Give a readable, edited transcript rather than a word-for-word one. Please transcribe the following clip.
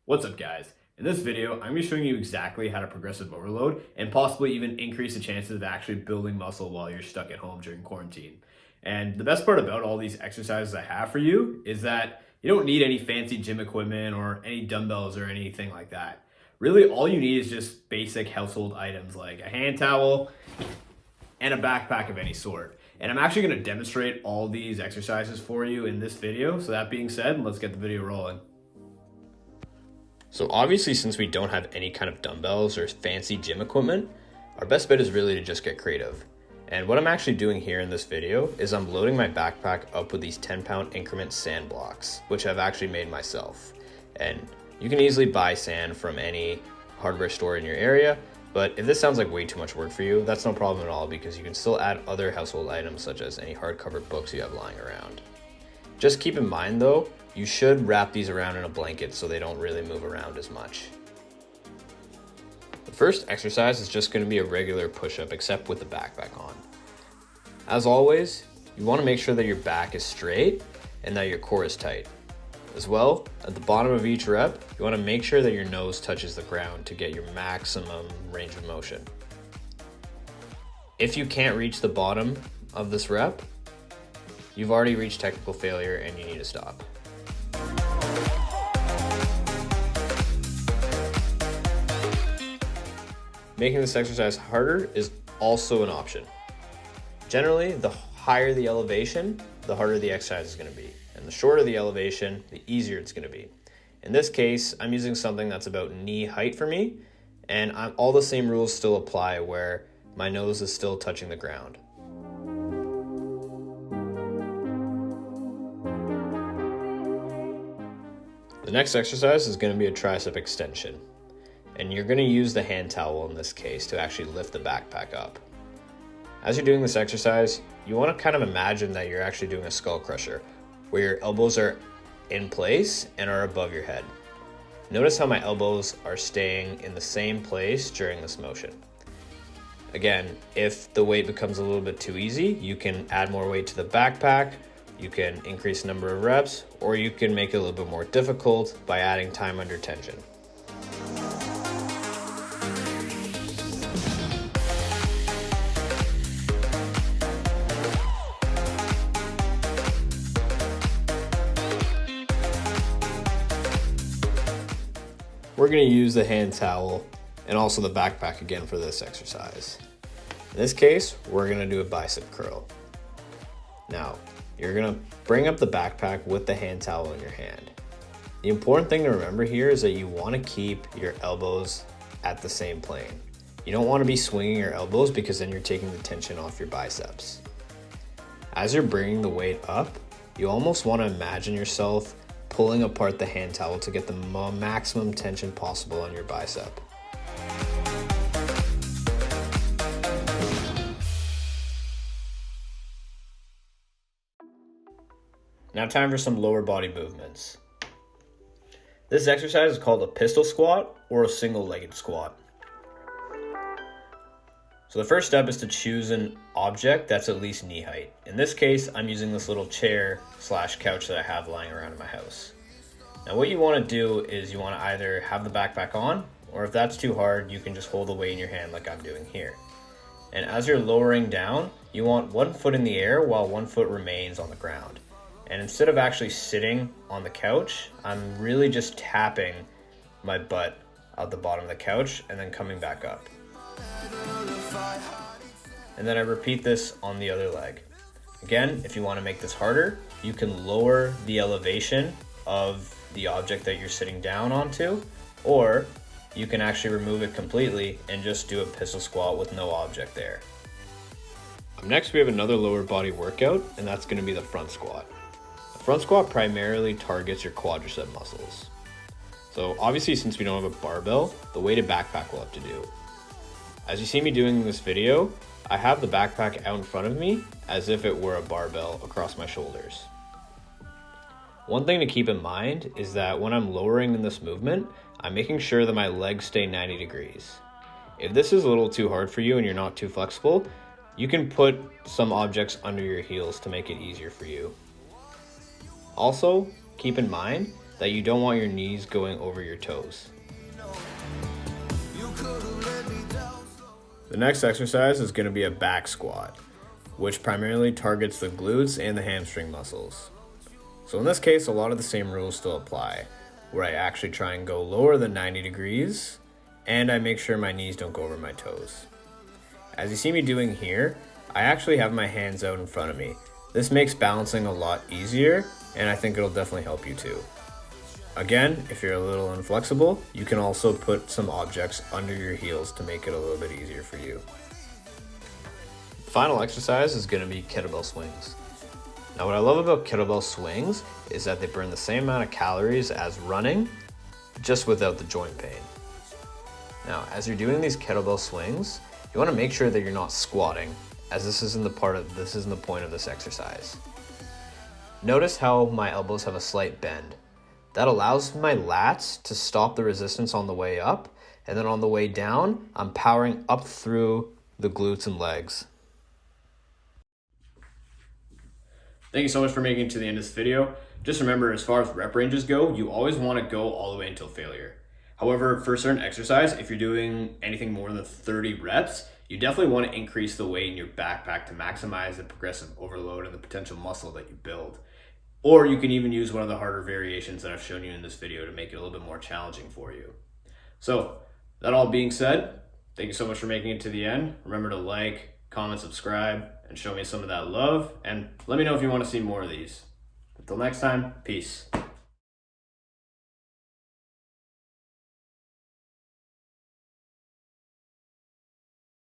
What's up, guys? In this video, I'm going to be showing you exactly how to progressive overload and possibly even increase the chances of actually building muscle while you're stuck at home during quarantine. And the best part about all these exercises I have for you is that you don't need any fancy gym equipment or any dumbbells or anything like that. Really, all you need is just basic household items like a hand towel and a backpack of any sort. And I'm actually going to demonstrate all these exercises for you in this video. So that being said, let's get the video rolling. So obviously, since we don't have any kind of dumbbells or fancy gym equipment, our best bet is really to just get creative. And what I'm actually doing here in this video is I'm loading my backpack up with these 10-pound increment sand blocks, which I've actually made myself. And you can easily buy sand from any hardware store in your area, but if this sounds like way too much work for you, that's no problem at all because you can still add other household items such as any hardcover books you have lying around. Just keep in mind though, you should wrap these around in a blanket so they don't really move around as much. The first exercise is just going to be a regular push-up except with the backpack on. As always, you want to make sure that your back is straight and that your core is tight. As well, at the bottom of each rep, you want to make sure that your nose touches the ground to get your maximum range of motion. If you can't reach the bottom of this rep, you've already reached technical failure and you need to stop. Making this exercise harder is also an option. Generally, the higher the elevation, the harder the exercise is going to be. And the shorter the elevation, the easier it's going to be. In this case, I'm using something that's about knee height for me, and all the same rules still apply where my nose is still touching the ground. The next exercise is going to be a tricep extension. And you're going to use the hand towel in this case to actually lift the backpack up. As you're doing this exercise, you want to kind of imagine that you're actually doing a skull crusher, where your elbows are in place and are above your head. Notice how my elbows are staying in the same place during this motion. Again, if the weight becomes a little bit too easy, you can add more weight to the backpack, you can increase the number of reps, or you can make it a little bit more difficult by adding time under tension. We're going to use the hand towel and also the backpack again for this exercise. In this case, we're going to do a bicep curl. Now, you're going to bring up the backpack with the hand towel in your hand. The important thing to remember here is that you want to keep your elbows at the same plane. You don't want to be swinging your elbows because then you're taking the tension off your biceps. As you're bringing the weight up, you almost want to imagine yourself pulling apart the hand towel to get the maximum tension possible on your bicep. Now time for some lower body movements. This exercise is called a pistol squat or a single-legged squat. So the first step is to choose an object that's at least knee height. In this case, I'm using this little chair / couch that I have lying around in my house. Now what you want to do is you want to either have the backpack on, or if that's too hard, you can just hold the weight in your hand like I'm doing here. And as you're lowering down, you want one foot in the air while one foot remains on the ground. And instead of actually sitting on the couch, I'm really just tapping my butt at the bottom of the couch and then coming back up. And then I repeat this on the other leg. Again, if you want to make this harder, you can lower the elevation of the object that you're sitting down onto, or you can actually remove it completely and just do a pistol squat with no object there. Up next, we have another lower body workout, and that's going to be the front squat. The front squat primarily targets your quadricep muscles. So obviously, since we don't have a barbell, the weighted backpack will have to do. As you see me doing in this video, I have the backpack out in front of me as if it were a barbell across my shoulders. One thing to keep in mind is that when I'm lowering in this movement, I'm making sure that my legs stay 90 degrees. If this is a little too hard for you and you're not too flexible, you can put some objects under your heels to make it easier for you. Also, keep in mind that you don't want your knees going over your toes. The next exercise is going to be a back squat, which primarily targets the glutes and the hamstring muscles. So in this case, a lot of the same rules still apply, where I actually try and go lower than 90 degrees, and I make sure my knees don't go over my toes. As you see me doing here, I actually have my hands out in front of me. This makes balancing a lot easier, and I think it'll definitely help you too. Again, if you're a little inflexible, you can also put some objects under your heels to make it a little bit easier for you. The final exercise is going to be kettlebell swings. Now what I love about kettlebell swings is that they burn the same amount of calories as running, just without the joint pain. Now, as you're doing these kettlebell swings, you want to make sure that you're not squatting, as this isn't the point of this exercise. Notice how my elbows have a slight bend. That allows my lats to stop the resistance on the way up, and then on the way down, I'm powering up through the glutes and legs. Thank you so much for making it to the end of this video. Just remember, as far as rep ranges go, you always want to go all the way until failure. However, for a certain exercise, if you're doing anything more than 30 reps, you definitely want to increase the weight in your backpack to maximize the progressive overload and the potential muscle that you build. Or you can even use one of the harder variations that I've shown you in this video to make it a little bit more challenging for you. So, that all being said, thank you so much for making it to the end. Remember to like, comment, subscribe, and show me some of that love. And let me know if you want to see more of these. Until next time, peace.